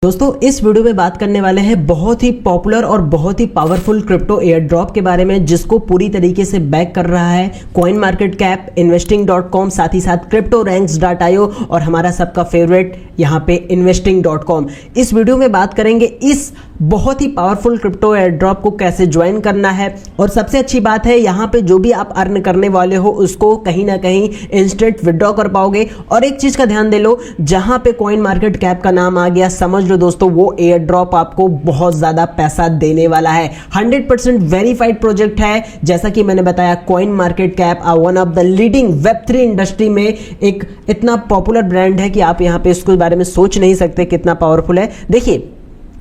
दोस्तों इस वीडियो में बात करने वाले हैं बहुत ही पॉपुलर और बहुत ही पावरफुल क्रिप्टो एयर ड्रॉप के बारे में, जिसको पूरी तरीके से बैक कर रहा है कॉइन मार्केट कैप, इन्वेस्टिंग.com, साथ ही साथ cryptorranks.io और हमारा सबका फेवरेट यहाँ पे investing.com। इस वीडियो में बात करेंगे इस बहुत ही पावरफुल क्रिप्टो एयर ड्रॉप को कैसे ज्वाइन करना है, और सबसे अच्छी बात है यहाँ पे जो भी आप अर्न करने वाले हो उसको कहीं ना कहीं इंस्टेंट विड्रॉ कर पाओगे। और एक चीज का ध्यान दे लो, जहां पे कॉइन मार्केट कैप का नाम आ गया समझ लो दोस्तों वो एयर ड्रॉप आपको बहुत ज्यादा पैसा देने वाला है। 100% वेरीफाइड प्रोजेक्ट है। जैसा कि मैंने बताया coin market cap one of the leading Web3 industry में एक इतना पॉपुलर ब्रांड है कि आप यहाँ पे इसके बारे में सोच नहीं सकते कितना पावरफुल है। देखिए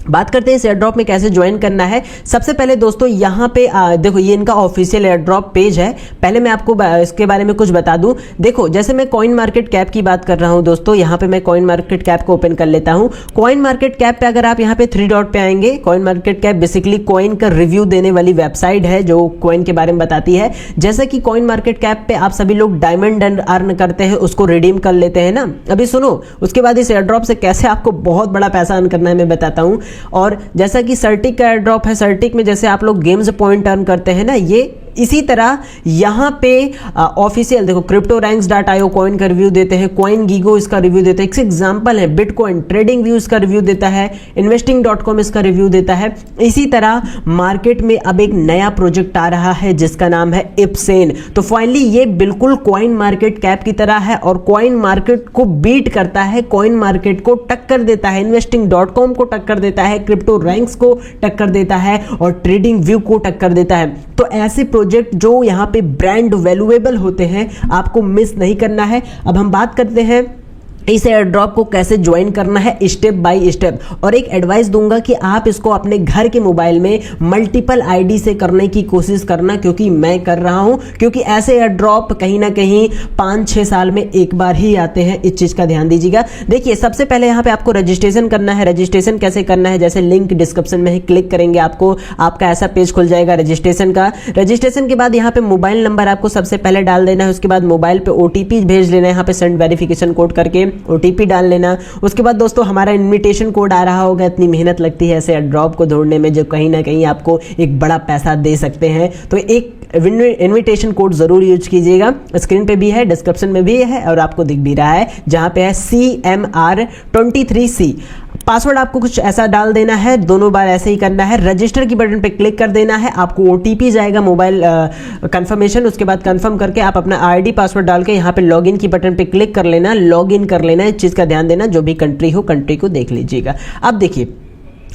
बात करते हैं इस एयर ड्रॉप में कैसे ज्वाइन करना है। सबसे पहले दोस्तों यहाँ पे देखो ये इनका ऑफिशियल एयर ड्रॉप पेज है। पहले मैं आपको इसके बारे में कुछ बता दूं। देखो जैसे मैं कॉइन मार्केट कैप की बात कर रहा हूं दोस्तों, यहाँ पे मैं कॉइन मार्केट कैप को ओपन कर लेता हूं। कॉइन मार्केट कैप पे अगर आप यहाँ पे 3 डॉट पे आएंगे, coin market cap basically coin का रिव्यू देने वाली वेबसाइट है जो कॉइन के बारे में बताती है। जैसा कि कॉइन मार्केट कैप पे आप सभी लोग डायमंड अर्न करते हैं, उसको रिडीम कर लेते हैं ना। अभी सुनो उसके बाद इस एयर ड्रॉप से कैसे आपको बहुत बड़ा पैसा अर्न करना है मैं बताता हूं। और जैसा कि सर्टिक का एयर ड्रॉप है, सर्टिक में जैसे आप लोग गेम्स पॉइंट अर्न करते हैं ना, ये इसी तरह यहां पे ऑफिशियल देखो cryptorranks.io कॉइन का रिव्यू देते हैं, कॉइन गीगो इसका रिव्यू देते हैं। एक एग्जांपल है बिटकॉइन ट्रेडिंग व्यू इसका रिव्यू देता है, investing.com इसका रिव्यू देता है। इसी तरह मार्केट में अब एक नया प्रोजेक्ट आ रहा है जिसका नाम है इप्सेन। तो फाइनली ये बिल्कुल कॉइन मार्केट कैप की तरह है और कॉइन मार्केट को बीट करता है, कॉइन मार्केट को टक्कर देता है, investing.com को टक्कर देता है, क्रिप्टो रैंक्स को टक्कर देता है और ट्रेडिंग व्यू को टक्कर देता है। तो ऐसे प्रोजेक्ट जो यहां पे ब्रांड वैल्यूएबल होते हैं आपको मिस नहीं करना है। अब हम बात करते हैं इस एयर ड्रॉप को कैसे ज्वाइन करना है स्टेप बाय स्टेप, और एक एडवाइस दूंगा कि आप इसको अपने घर के मोबाइल में मल्टीपल आईडी से करने की कोशिश करना, क्योंकि मैं कर रहा हूं। क्योंकि ऐसे एयर ड्रॉप कहीं ना कहीं 5-6 साल में एक बार ही आते हैं, इस चीज का ध्यान दीजिएगा। देखिए सबसे पहले यहाँ पे आपको रजिस्ट्रेशन करना है। रजिस्ट्रेशन कैसे करना है, जैसे लिंक डिस्क्रिप्शन में ही क्लिक करेंगे आपको आपका ऐसा पेज खुल जाएगा रजिस्ट्रेशन का। रजिस्ट्रेशन के बाद यहाँ पे मोबाइल नंबर आपको सबसे पहले डाल देना है, उसके बाद मोबाइल पे ओटीपी भेज लेना है, यहाँ पे सेंड वेरिफिकेशन कोड करके ओटीपी डाल लेना। उसके बाद दोस्तों हमारा इनविटेशन कोड आ रहा होगा। इतनी मेहनत लगती है ऐसे ड्रॉप को ढूंढने में जो कहीं ना कहीं आपको एक बड़ा पैसा दे सकते हैं, तो एक इनविटेशन कोड जरूर यूज कीजिएगा। स्क्रीन पे भी है, डिस्क्रिप्शन में भी है और आपको दिख भी रहा है, जहां पे है CMR23C। पासवर्ड आपको कुछ ऐसा डाल देना है, दोनों बार ऐसे ही करना है। रजिस्टर की बटन पे क्लिक कर देना है, आपको ओटीपी जाएगा मोबाइल कंफर्मेशन। उसके बाद कंफर्म करके आप अपना आईडी पासवर्ड डाल के यहाँ पे लॉगिन की बटन पे क्लिक कर लेना, लॉगिन कर लेना। इस चीज का ध्यान देना, जो भी कंट्री हो कंट्री को देख लीजिएगा। अब देखिए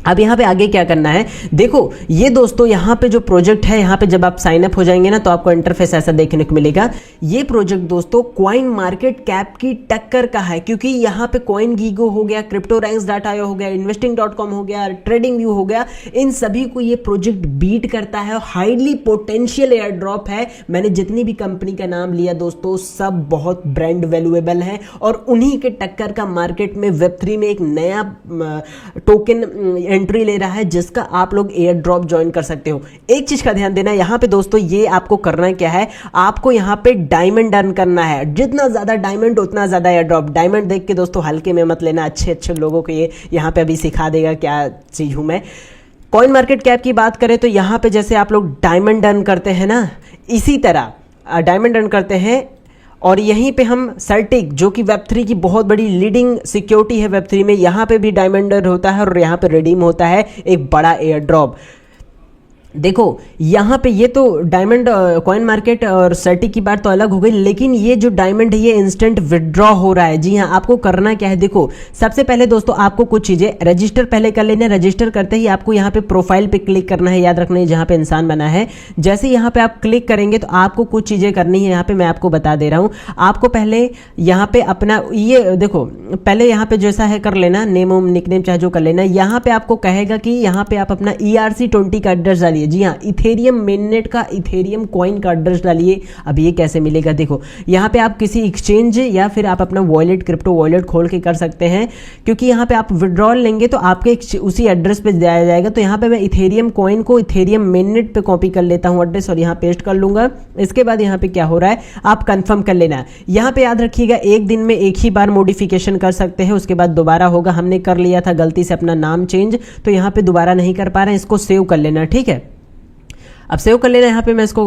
अब यहाँ पे आगे क्या करना है। देखो ये दोस्तों यहाँ पे जो प्रोजेक्ट है, यहाँ पे जब आप साइन अप हो जाएंगे ना तो आपको इंटरफेस ऐसा देखने को मिलेगा। ये प्रोजेक्ट दोस्तों कॉइन मार्केट कैप की टक्कर का है, क्योंकि यहाँ पे कॉइन गीगो हो गया, cryptorranks.io हो गया, investing.com हो गया, ट्रेडिंग व्यू हो गया, इन सभी को ये प्रोजेक्ट बीट करता है। हाईली पोटेंशियल एयर ड्रॉप है। मैंने जितनी भी कंपनी का नाम लिया दोस्तों सब बहुत ब्रांड वैल्यूएबल है, और उन्हीं के टक्कर का मार्केट में वेब3 में एक नया टोकन एंट्री ले रहा है, जिसका आप लोग एयर ड्रॉप ज्वाइन कर सकते हो। एक चीज का ध्यान देना यहाँ पे दोस्तों, ये आपको करना क्या है, आपको यहाँ पे डायमंड अर्न करना है। जितना ज्यादा डायमंड उतना ज्यादा एयर ड्रॉप। डायमंड देख के दोस्तों हल्के में मत लेना, अच्छे अच्छे लोगों को ये यहाँ पे अभी सिखा देगा क्या चीज हूं मैं। कॉइन मार्केट कैप की बात करें तो यहाँ पे जैसे आप लोग डायमंड अर्न करते हैं ना, इसी तरह डायमंड अर्न करते हैं। और यहीं पे हम सर्टिक जो कि वेब3 की बहुत बड़ी लीडिंग सिक्योरिटी है वेब3 में, यहाँ पे भी डायमंड होता है और यहाँ पे रिडीम होता है एक बड़ा एयर ड्रॉप। देखो यहाँ पे ये तो डायमंड कॉइन मार्केट और सर्टिक की बात तो अलग हो गई, लेकिन ये जो डायमंड है ये इंस्टेंट विड्रॉ हो रहा है। जी हाँ, आपको करना क्या है, देखो सबसे पहले दोस्तों आपको कुछ चीजें रजिस्टर पहले कर लेना है। रजिस्टर करते ही आपको यहाँ पे प्रोफाइल पे क्लिक करना है, याद रखना है जहाँ पे इंसान बना है। जैसे यहाँ पे आप क्लिक करेंगे तो आपको कुछ चीजें करनी है, यहाँ पे मैं आपको बता दे रहा हूँ। आपको पहले यहाँ पे अपना ये देखो पहले यहाँ पे जैसा है कर लेना, नेम निकनेम चाहे जो कर लेना। यहाँ पे आपको कहेगा कि यहाँ पे आप अपना ERC20 का एड्रेस डालिए। डालिए। जी हाँ, इथेरियम मेननेट का इथेरियम कॉइन का एड्रेस डालिए। अब ये कैसे मिलेगा, देखो यहाँ पे आप किसी एक्सचेंज या फिर आप अपना वॉलेट, क्रिप्टो वॉलेट खोल के कर सकते हैं, क्योंकि यहाँ पे आप विड्रॉल लेंगे तो आपके उसी एड्रेस पे जाया जाएगा। तो यहाँ पे मैं इथेरियम कॉइन को इथेरियम मेननेट पे कॉपी कर लेता हूँ एड्रेस और यहाँ पेस्ट कर लूंगा। इसके बाद यहाँ पे क्या हो रहा है आप कंफर्म कर लेना। यहाँ पे याद रखिएगा एक दिन में एक ही बार मॉडिफिकेशन कर सकते हैं, उसके बाद दोबारा होगा। हमने कर लिया था गलती से अपना नाम चेंज, तो यहाँ पे दोबारा नहीं कर पा रहे हैं, इसको सेव कर लेना। ठीक है, अब सेव कर लेना। यहाँ पे मैं इसको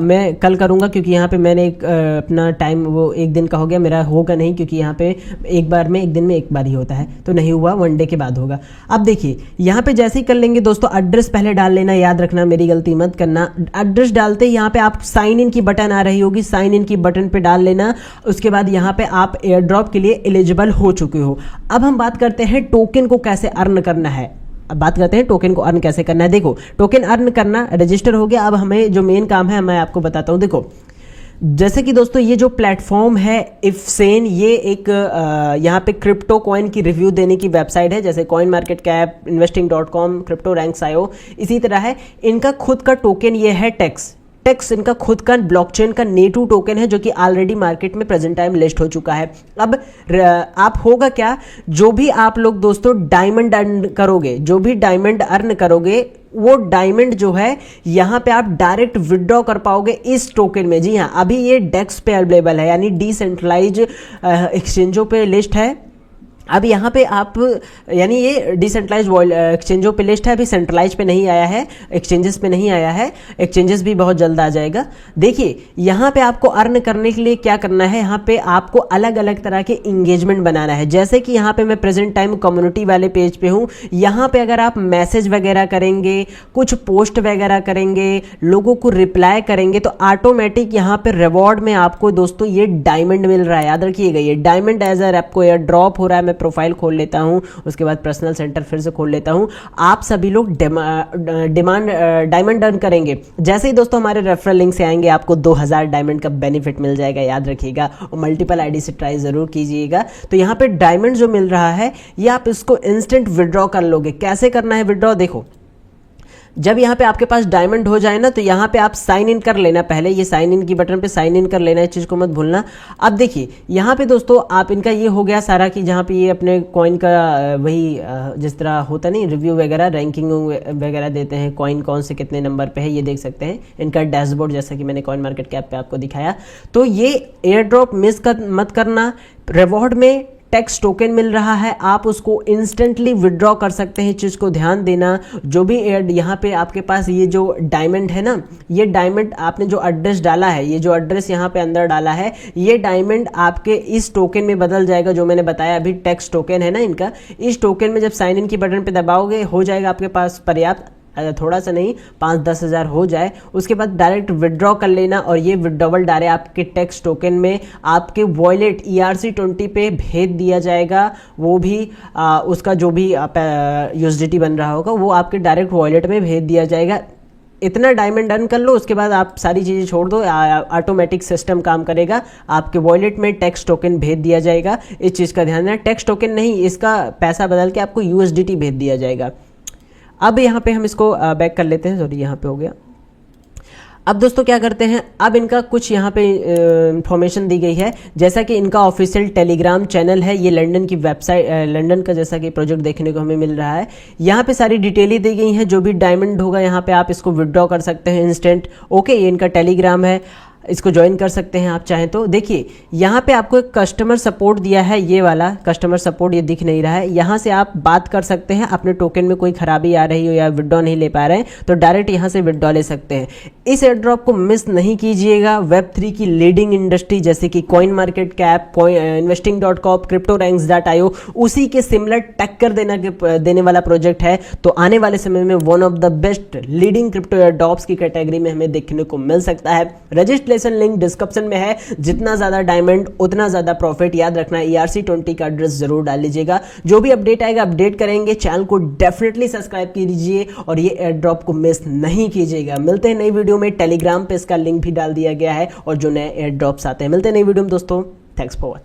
मैं कल करूँगा, क्योंकि यहाँ पे मैंने अपना टाइम वो एक दिन का हो गया, मेरा होगा नहीं, क्योंकि यहाँ पे एक बार में एक दिन में एक बार ही होता है, तो नहीं हुआ, 1 डे के बाद होगा। अब देखिए यहाँ पे जैसे ही कर लेंगे दोस्तों, एड्रेस पहले डाल लेना, याद रखना, मेरी गलती मत करना। एड्रेस डालते ही यहाँ पे आप साइन इन की बटन आ रही होगी, साइन इन की बटन पे डाल लेना। उसके बाद यहाँ पे आप एयर ड्रॉप के लिए एलिजिबल हो चुके हो। अब हम बात करते हैं टोकन को कैसे अर्न करना है। अब बात करते हैं टोकन को अर्न कैसे करना है। देखो टोकन अर्न करना रजिस्टर हो गया, अब हमें जो मेन काम है मैं आपको बताता हूं। देखो जैसे कि दोस्तों ये जो प्लेटफॉर्म है इफसेन, ये एक यहाँ पे क्रिप्टो कॉइन की रिव्यू देने की वेबसाइट है, जैसे कॉइन मार्केट कैप, इन्वेस्टिंग.com, क्रिप्टो रैंक्स IO, इसी तरह है। इनका खुद का टोकन ये है टेक्स इनका खुद का ब्लॉकचेन का नेटू टोकन है, जो कि ऑलरेडी मार्केट में प्रेजेंट टाइम लिस्ट हो चुका है। अब आप होगा क्या, जो भी आप लोग दोस्तों डायमंड अर्न करोगे, जो भी डायमंड अर्न करोगे, वो डायमंड जो है यहाँ पे आप डायरेक्ट विड्रॉ कर पाओगे इस टोकन में। जी हाँ, अभी ये डेक्स पे अवेलेबल है, यानी डिसेंट्रलाइज एक्सचेंजों पे लिस्ट है। अब यहाँ पे आप, यानी ये डिसेंट्रलाइज एक्सचेंजों पे लिस्ट है, अभी सेंट्रलाइज पे नहीं आया है, एक्सचेंजेस पे नहीं आया है, एक्सचेंजेस भी बहुत जल्द आ जाएगा। देखिए यहाँ पे आपको अर्न करने के लिए क्या करना है, यहाँ पे आपको अलग अलग तरह के इंगेजमेंट बनाना है। जैसे कि यहाँ पे मैं प्रेजेंट टाइम कम्युनिटी वाले पेज पे हूँ, यहाँ पे अगर आप मैसेज वगैरह करेंगे, कुछ पोस्ट वगैरह करेंगे, लोगों को रिप्लाई करेंगे, तो ऑटोमेटिक यहाँ पे रिवॉर्ड में आपको दोस्तों ये डायमंड मिल रहा है। याद रखिएगा, ये डायमंड एज आपको एयर ड्रॉप हो रहा है। प्रोफाइल खोल लेता हूं, उसके बाद पर्सनल सेंटर फिर से खोल लेता हूं। आप सभी लोग डायमंड अर्न करेंगे। जैसे ही दोस्तों हमारे रेफरल लिंक से आएंगे, आपको 2000 डायमंड का बेनिफिट मिल जाएगा, याद रखिएगा। और मल्टीपल आईडी से ट्राई जरूर कीजिएगा। तो यहाँ पे डायमंड जो मिल रहा है, ये आप इसको इंस्टेंट विड्रॉ कर लोगे। कैसे करना है विड्रॉ, देखो जब यहाँ पे आपके पास डायमंड हो जाए ना, तो यहाँ पे आप साइन इन कर लेना। पहले ये साइन इन की बटन पे साइन इन कर लेना, इस चीज़ को मत भूलना। अब देखिए यहाँ पे दोस्तों आप इनका ये हो गया सारा कि जहाँ पे ये अपने कॉइन का वही जिस तरह होता नहीं रिव्यू वगैरह, रैंकिंग वगैरह देते हैं, कॉइन कौन से कितने नंबर पे है ये देख सकते हैं। इनका डैशबोर्ड जैसा कि मैंने कॉइन मार्केट कैप पे आपको दिखाया। तो ये एयर ड्रॉप मिस मत करना। रिवॉर्ड में टेक्स टोकन मिल रहा है, आप उसको इंस्टेंटली विड्रॉ कर सकते हैं, चीज़ को ध्यान देना। जो भी यहाँ पे आपके पास ये जो डायमंड है ना, ये डायमंड आपने जो एड्रेस डाला है, ये जो एड्रेस यहाँ पे अंदर डाला है, ये डायमंड आपके इस टोकन में बदल जाएगा, जो मैंने बताया अभी टेक्स टोकन है ना इनका। इस टोकन में जब साइन इन की बटन पे दबाओगे, हो जाएगा आपके पास पर्याप्त, थोड़ा सा नहीं 5-10 हज़ार हो जाए, उसके बाद डायरेक्ट विड्रॉ कर लेना। और ये विड्रॉवल डायरेक्ट आपके टेक्स टोकन में आपके वॉलेट ERC20 पे भेज दिया जाएगा। वो भी उसका जो भी USDT बन रहा होगा, वो आपके डायरेक्ट वॉलेट में भेज दिया जाएगा। इतना डायमंड अर्न कर लो, उसके बाद आप सारी चीज़ें छोड़ दो, ऑटोमेटिक सिस्टम काम करेगा। आपके वॉलेट में टेक्स टोकन भेज दिया जाएगा। इस चीज़ का ध्यान रखना, टेक्स टोकन नहीं, इसका पैसा बदल के आपको USDT भेज दिया जाएगा। अब यहाँ पे हम इसको बैक कर लेते हैं, सॉरी यहाँ पे हो गया। अब दोस्तों क्या करते हैं, अब इनका कुछ यहाँ पे इंफॉर्मेशन दी गई है। जैसा कि इनका ऑफिशियल टेलीग्राम चैनल है, ये लंदन की वेबसाइट, लंदन का जैसा कि प्रोजेक्ट देखने को हमें मिल रहा है। यहाँ पे सारी डिटेलें दी गई हैं, जो भी डायमंड होगा यहाँ पे आप इसको विड्रॉ कर सकते हैं इंस्टेंट। ओके, ये इनका टेलीग्राम है, इसको ज्वाइन कर सकते हैं आप चाहें तो। देखिए यहाँ पे आपको एक कस्टमर सपोर्ट दिया है, ये वाला कस्टमर सपोर्ट, ये दिख नहीं रहा है। यहाँ से आप बात कर सकते हैं, अपने टोकन में कोई खराबी आ रही हो या विड्रॉ नहीं ले पा रहे हैं, तो डायरेक्ट यहाँ से विड्रॉ ले सकते हैं। इस एयर ड्रॉप को मिस नहीं कीजिएगा। Web3 की लीडिंग इंडस्ट्री जैसे कि कॉइन मार्केट कैप, इन्वेस्टिंग.com, क्रिप्टो रैंक्स.io, उसी के सिमिलर टक्कर देने वाला प्रोजेक्ट है। तो आने वाले समय में one of the best leading crypto air drops की कैटेगरी में हमें देखने को मिल सकता है। रजिस्ट्रेशन लिंक डिस्क्रिप्शन में है। जितना ज्यादा डायमंड उतना ज्यादा प्रॉफिट, याद रखना। ERC20 का एड्रेस जरूर डाल लीजिएगा। जो भी अपडेट आएगा अपडेट करेंगे। चैनल को डेफिनेटली सब्सक्राइब कीजिए और ये एयर ड्रॉप को मिस नहीं कीजिएगा। मिलते हैं नई वीडियो में। टेलीग्राम पे इसका लिंक भी डाल दिया गया है और जो नए एयर ड्रॉप्स आते हैं। मिलते हैं नई वीडियो में दोस्तों। Thanks for watching.